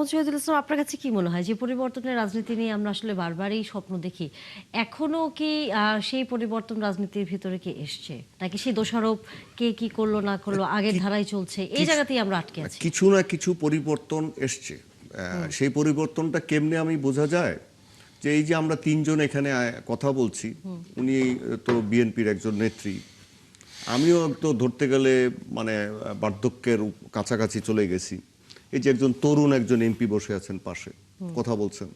মোহাম্মদ শহীদুল ইসলাম, আপনার কাছে কি মনে হয় যে পরিবর্তনের রাজনীতি নিয়ে আমরা আসলে বারবারই স্বপ্ন দেখি, এখনো কি সেই পরিবর্তন রাজনীতির ভিতরে কি এসছে, নাকি সেই দোষারোপ কে কি করলো না করলো আগের কি- ধারায় চলছে, এই কিছু জায়গাতেই আমরা আটকে আছি? কিছু না কিছু পরিবর্তন এসছে। সেই পরিবর্তনটা কেমনে আমি বোঝা যায় যে এই যে আমরা তিনজন এখানে কথা বলছি, উনি তো বিএনপির একজন নেত্রী, আমিও তো ধরতে গেলে মানে বার্ধক্যের কাছাকাছি চলে গেছি। এই যে একজন তরুণ একজন এমপি বসে আছেন পাশে, কথা বলছেন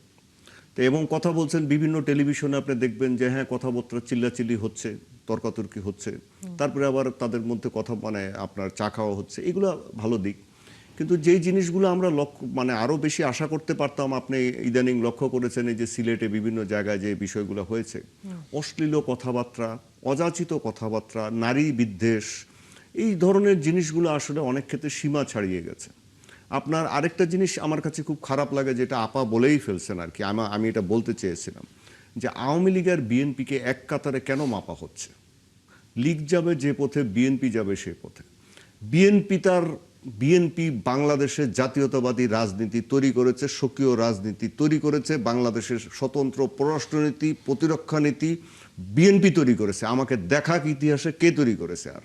তো, এবং কথা বলছেন বিভিন্ন টেলিভিশনে আপনি দেখবেন যে হ্যাঁ কথাবার্তা চিল্লাচিল্লি হচ্ছে, তর্কাতর্কি হচ্ছে, তারপরে আবার তাদের মধ্যে কথা মানে আপনার চা খাওয়া হচ্ছে, এগুলো ভালো দিক। কিন্তু যেই জিনিসগুলো আমরা লক্ষ্য মানে আরও বেশি আশা করতে পারতাম, আপনি ইদানিং লক্ষ্য করেছেন এই যে সিলেটে বিভিন্ন জায়গায় যে বিষয়গুলো হয়েছে, অশ্লীল কথাবার্তা, অযাচিত কথাবার্তা, নারী বিদ্বেষ, এই ধরনের জিনিসগুলো আসলে অনেক ক্ষেত্রে সীমা ছাড়িয়ে গেছে। আপনার আরেকটা জিনিস আমার কাছে খুব খারাপ লাগে, যেটা আপা বলেই ফেলছেন আর কি, আমি এটা বলতে চেয়েছিলাম, যে আওয়ামী লীগ আর বিএনপিকে এক কাতারে কেন মাপা হচ্ছে? লীগ যাবে যে পথে, বিএনপি যাবে সে পথে। বিএনপি বাংলাদেশের জাতীয়তাবাদী রাজনীতি তৈরি করেছে, স্বকীয় রাজনীতি তৈরি করেছে, বাংলাদেশের স্বতন্ত্র পররাষ্ট্রনীতি, প্রতিরক্ষা নীতি বিএনপি তৈরি করেছে। আমাকে দেখাক ইতিহাসে কে তৈরি করেছে? আর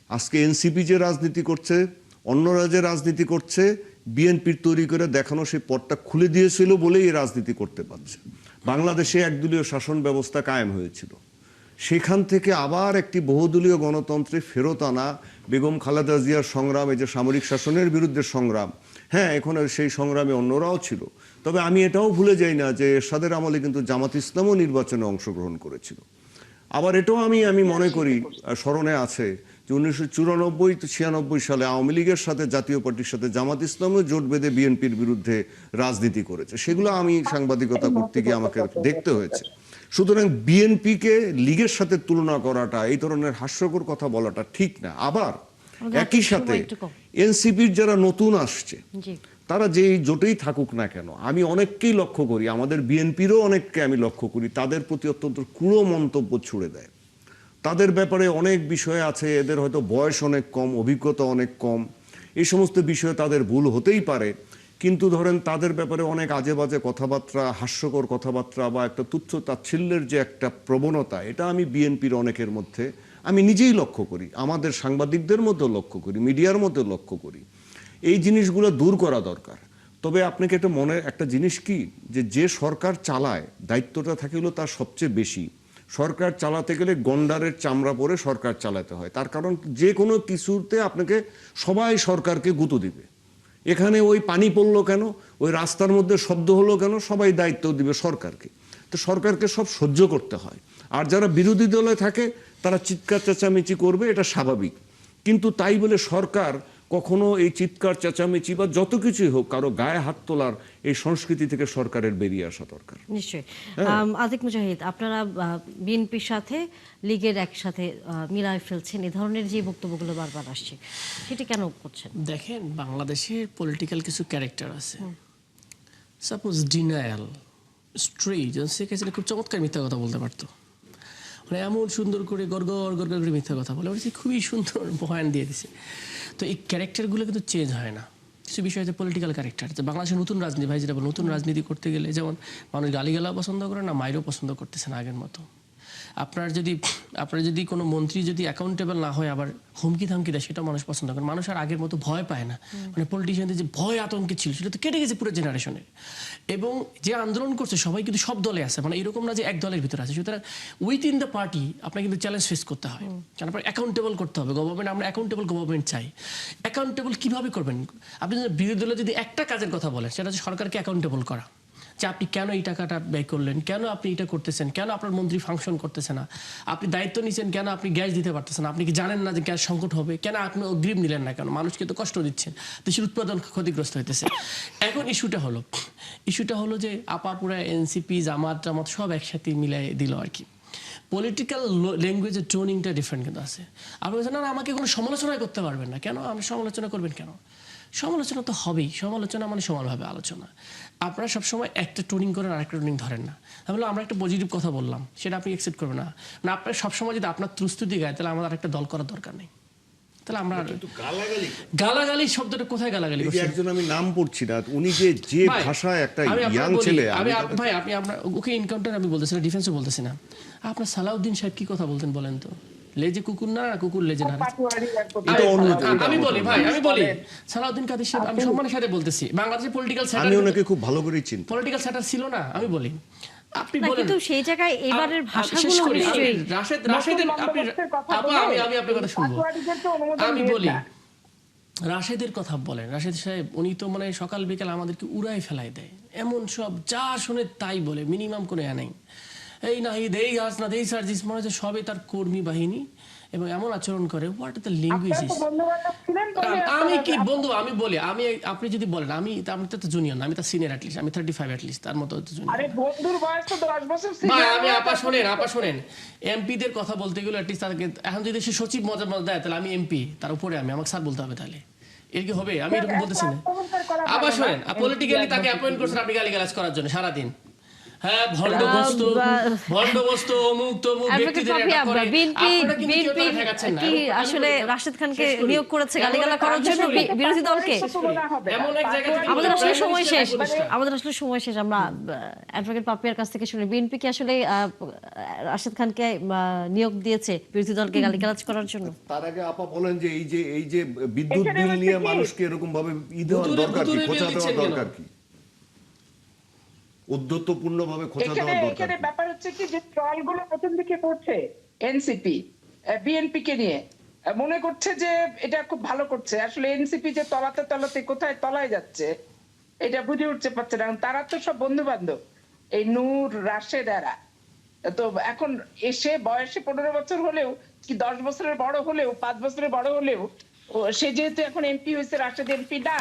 আজকে এনসিপি যে রাজনীতি করছে, অন্য রাজ্যে রাজনীতি করছে, বিএনপির তৈরি করে দেখানো সেই পথটা খুলে দিয়েছিল বলেই এই রাজনীতি করতে পারছে। বাংলাদেশে একদলীয় শাসন ব্যবস্থা কায়েম হয়েছিল, সেখান থেকে আবার একটি বহুদলীয় গণতন্ত্রে ফেরত আনা, বেগম খালেদা জিয়ার সংগ্রাম, এই যে সামরিক শাসনের বিরুদ্ধে সংগ্রাম, হ্যাঁ এখন সেই সংগ্রামে অন্যরাও ছিল। তবে আমি এটাও ভুলে যাই না যে এরশাদের আমলে কিন্তু জামাত ইসলামও নির্বাচনে অংশগ্রহণ করেছিল। আবার এটাও আমি মনে করি, স্মরণে আছে যে 1994-96 সালে আওয়ামী লীগের সাথে, জাতীয় পার্টির সাথে জামাত ইসলামও জোট বেঁধে বিএনপির বিরুদ্ধে রাজনীতি করেছে। সেগুলো আমি সাংবাদিকতা করতে গিয়ে আমাকে দেখতে হয়েছে। সুতরাং বিএনপিকে লীগের সাথে তুলনা করাটা, এই ধরনের হাস্যকর কথা বলাটা ঠিক না। আবার একই সাথে এনসিপির যারা নতুন আসছে, তারা যেই জোটেই থাকুক না কেন, আমি অনেককেই লক্ষ্য করি, আমাদের বিএনপিরও অনেককে আমি লক্ষ্য করি, তাদের প্রতি অত্যন্ত ক্রূর মন্তব্য ছুড়ে দেয়। তাদের ব্যাপারে অনেক বিষয় আছে, এদের হয়তো বয়স অনেক কম, অভিজ্ঞতা অনেক কম, এই সমস্ত বিষয়ে তাদের ভুল হতেই পারে, কিন্তু ধরেন তাদের ব্যাপারে অনেক আজে বাজে কথাবার্তা, হাস্যকর কথাবার্তা বা একটা তুচ্ছ তাচ্ছিল্যের যে একটা প্রবণতা, এটা আমি বিএনপির অনেকের মধ্যে আমি নিজেই লক্ষ্য করি, আমাদের সাংবাদিকদের মধ্যে লক্ষ্য করি, মিডিয়ার মধ্যে লক্ষ্য করি। এই জিনিসগুলো দূর করা দরকার। তবে আপনাকে একটা মনে একটা জিনিস কি, যে সরকার চালায়, দায়িত্বটা থাকে হলো তার সবচেয়ে বেশি। সরকার চালাতে গেলে গন্ডারের চামড়া পরে সরকার চালাতে হয়, তার কারণ যে কোনো কিছুতে আপনাকে সবাই সরকারকে গুঁতো দিবে। এখানে ওই পানি পড়লো কেন, ওই রাস্তার মধ্যে শব্দ হলো কেন, সবাই দায়িত্ব দিবে সরকারকে। তো সরকারকে সব সহ্য করতে হয়। আর যারা বিরোধী দলে থাকে তারা চিৎকার চেঁচামেচি করবে, এটা স্বাভাবিক। কিন্তু তাই বলে সরকার কখনো এই চিৎকার চেঁচামেচি বা যত কিছুই হোক, কারো গায়ে হাত তোলার এই সংস্কৃতি থেকে সরকারের বেরিয়ে আসা দরকার। নিশ্চয়ই। আতিক মুজাহিদ, আপনারা বিএনপির সাথে লীগের একসাথে মিলায় ফেলছেন, এই ধরনের যে বক্তব্যগুলো বারবার আসছে, সেটা কেন করছেন? দেখেন, বাংলাদেশের পলিটিক্যাল কিছু ক্যারেক্টার আছে। Suppose denial, straight, Sheikh Hasina খুব চমৎকার মিথ্যা কথা বলতে পারতো, মানে এমন সুন্দর করে গড়গড় গড়গড় করে মিথ্যা কথা বলে, খুবই সুন্দর বয়ান দিয়ে দিছে। তো এই ক্যারেক্টারগুলো কিন্তু চেঞ্জ হয় না। কিছু বিষয় হচ্ছে পলিটিক্যাল ক্যারেক্টার। তো বাংলাদেশের নতুন রাজনীতি, ভাই যেটা নতুন রাজনীতি করতে গেলে যেমন মানুষ গালিগালাও পছন্দ করে না, মাইরও পছন্দ করতেছে না আগের মতো। আপনার যদি কোনো মন্ত্রী যদি অ্যাকাউন্টেবল না হয়, আবার হুমকি থামকি দেয়, সেটা মানুষ পছন্দ করে। মানুষ আর আগের মতো ভয় পায় না। মানে পলিটিশিয়ানদের যে ভয় আতঙ্কে ছিল, সেটা তো কেটে গেছে পুরো জেনারেশনের। এবং যে আন্দোলন করছে সবাই কিন্তু সব দলে আছে, মানে এরকম না যে এক দলের ভিতরে আছে। সুতরাং উইথিন দ্য পার্টি আপনাকে কিন্তু চ্যালেঞ্জ ফেস করতে হয়, কারণ আপনার অ্যাকাউন্টেবল করতে হবে। গভর্নমেন্ট, আমরা অ্যাকাউন্টেবল গভর্নমেন্ট চাই। অ্যাকাউন্টেবল কীভাবে করবেন? আপনি বিরোধী দলে যদি একটা কাজের কথা বলেন, সেটা হচ্ছে সরকারকে অ্যাকাউন্টেবল করা, যে আপনি কেন এই টাকাটা ব্যয় করলেন, কেন আপনি এটা করতেছেন, কেন আপনার মন্ত্রী ফাংশন করতেছে না, আপনি দায়িত্ব নিচ্ছেন কেন, আপনি গ্যাস দিতে পারতেছেন না, আপনি কি জানেন না যে গ্যাস সংকট হবে, কেন আপনি অগ্রিম নিলেন না, কেন মানুষকে তো কষ্ট দিচ্ছেন, দেশের উৎপাদন ক্ষতিগ্রস্ত হইতেছে। এখন ইস্যুটা হলো যে আপাপুরা এনসিপি, জামাত সব একসাথে মিলাই দিল আর কি। পলিটিক্যাল ল্যাঙ্গুয়েজের টোনিংটা ডিফারেন্ট কিন্তু আছে। আপনি বলছেন না আমাকে কোনো সমালোচনাই করতে পারবেন না, কেন আপনি সমালোচনা করবেন কেন? সমালোচনা তো হবেই, সমালোচনা মানে সমানভাবে আলোচনা। আপনারা সবসময় একটা টোনিং করেন আর একটা টোনিং ধরেন না। তাহলে আমরা একটা পজিটিভ কথা বললাম, সেটা আপনি অ্যাকসেপ্ট করবেন না। আপনার সবসময় যদি আপনার ত্রুস্তুতি গায়, তাহলে আমাদের একটা দল করার দরকার নেই। তাহলে আমরা কিন্তু গালাগালি গালাগালি শব্দটা কোথায় গালাগালি এই যে করছি? একজন আমি নাম পড়ছি না, উনি যে ভাই, ভাষায় একটা আমি আপনাকে ইয়াং বলি, ছেলে, ভাই আপনি আপনার ওকে এনকাউন্টার আমি বলতেছি না, ডিফেন্সও বলতেছি না। আপনার সালাউদ্দিন সাহেব কি কথা বলতেন বলেন তো? লেজে কুকুর না, কুকুর লেজে না। এটা অন্য আমি বলি ভাই, আমি বলি সালাউদ্দিন কাদের সাহেব আমি সম্মানের সাথে বলতেছি, বাংলাদেশের পলিটিক্যাল আমি ওনাকে খুব ভালো করেই চিনি। পলিটিক্যাল সেটার ছিল না, আমি বলি আপনি না, বলেন। কিন্তু সেই জায়গায় এবারের শেষ ভাষাগুলো করি, নিশ্চয়ই রাশেদের আপনি আমি আপনার কথা শুনবো। আমি বলি রাশেদের কথা বলেন, রাশেদ সাহেব উনি তো মানে সকাল বিকাল আমাদেরকে উড়াই ফেলাই দেয়, এমন সব যা শুনে তাই বলে, মিনিমাম কোনো নেই। এই নাহিদ, এই হাসনাত, এই সার্জিস, মনে হচ্ছে সবই তার কর্মী বাহিনী এবং এমন আচরণ করে। What the language is. আমি কি বন্ধু, আমি বলি আপনি যদি বলেন আমি তো জুনিয়র না, আমি তার সিনিয়র অ্যাটলিস্ট, আমি 35 অ্যাটলিস্ট, তার মতো জুনিয়র। আরে বন্ধুর বয়স তো 10 বছর ভাই সিনিয়র। আমি আপা শোনেন, এমপিদের কথা বলতে গেলে অ্যাটলিস্ট তাদেরকে এখন যদি সে সচিব মজা দেয় তাহলে আমি এমপি, তার উপরে আমি আমাকে স্যার বলতে হবে, তাহলে এর কি হবে? আমি এরকম বলতেছি না। আবার শোনেন, পলিটিক্যালি তাকে অ্যাপয়েন্ট করছেন আপনি গালিগালাজ করার জন্য সারাদিন। হ্যাঁ, ভণ্ডবস্তু অমুক তমুক ব্যক্তিদের অ্যাটাক করে। আপনারা কিন্তু কেউ তারা ঠেকাচ্ছেন না। কি আসলে রাশেদ খানকে নিয়োগ করেছে গালিগালা করার জন্য বিরোধী দলকে? এমন এক জায়গা থেকে আমাদের আসলে সময় শেষ, বলিষ্ঠ। আমরা অ্যাডভোকেট পাপিয়ার কাছ থেকে শুনি, বিএনপি কি আসলে রাশেদ খানকে নিয়োগ দিয়েছে বিরোধী দলকে গালিগালাজ করার জন্য? তার আগে আপা বলেন যে এই যে বিদ্যুৎ বিল নিয়ে মানুষকে এরকম ভাবে দেওয়ার দরকার কি, খোঁচা দেওয়ার দরকার কি, উদ্ধত্তপূর্ণ ভাবে খোঁচা দেওয়ার দরকার এখানে কি? ব্যাপার হচ্ছে কি যে ট্রলগুলো প্রথম দিকে করছে এনসিপি বিএনপি কে নিয়ে, মনে করছে যে এটা খুব ভালো করছে। আসলে এনসিপি যে তলাতে তলাতে কোথায় তলায় যাচ্ছে এটা বুঝে উঠতে পারছে না। তারা তো সব বন্ধু বান্ধব, এই নূর রাশেদ এরা তো এখন এসে বয়সে 15 বছর হলেও কি 10 বছরের বড় হলেও 5 বছরের বড় হলেও সে যেহেতু এখন এমপি হয়েছে, রাশেদ এমপি না,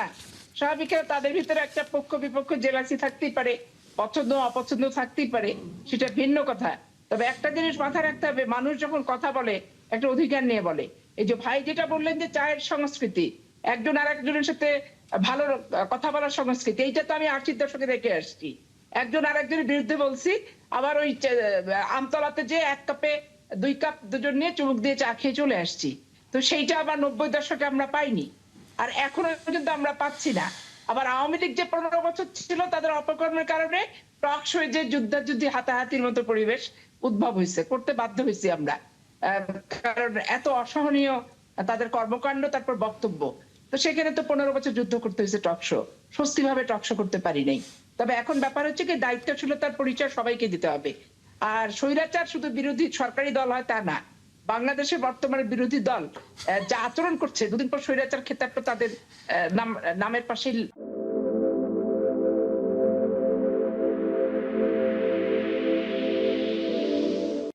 স্বাভাবিক তাদের ভিতরে একটা পক্ষ বিপক্ষ জেলাসি থাকতেই পারে, পছন্দ অপছন্দ থাকতেই পারে, সেটা ভিন্ন কথা। তবে একটা জিনিস মাথায় রাখতে হবে, মানুষ যখন কথা বলে একটা অধিকার নিয়ে বলে। এই যে ভাই যেটা বললেন যে চায়ের সংস্কৃতি, একজন আর একজনের সাথে ভালো কথা বলার সংস্কৃতি, এইটা তো আমি 80 দশকে দেখে আসছি। একজন আর একজনের বিরুদ্ধে বলছি, আবার ওই আমতলাতে যে 1 কাপে 2 কাপ দুজন নিয়ে চুমুক দিয়ে চা খেয়ে চলে আসছি। তো সেইটা আবার 90 দশকে আমরা পাইনি, আর এখনো কিন্তু আমরা পাচ্ছি না। আবার আওয়ামী লীগ যে 15 বছর ছিল তাদের অপকর্মের কারণে টক শোয়ে যে যুদ্ধাযুদ্ধি হাতাহাতির মতো পরিবেশ উদ্ভব হয়েছে, করতে বাধ্য হয়েছি আমরা, কারণ এত অসহনীয় তাদের কর্মকাণ্ড তারপর বক্তব্য। তো সেখানে তো 15 বছর যুদ্ধ করতে হয়েছে, টক শো স্বস্তিভাবে টক শো করতে পারি নাই। তবে এখন ব্যাপার হচ্ছে কি দায়িত্বশীলতার পরিচয় সবাইকে দিতে হবে। আর স্বৈরাচার শুধু বিরোধী সরকারি দল হয় তা না, বাংলাদেশের বর্তমানে বিরোধী দল যা আচরণ করছে, দুদিন পর স্বৈরাচার খেতাবটা তাদের নামের পাশে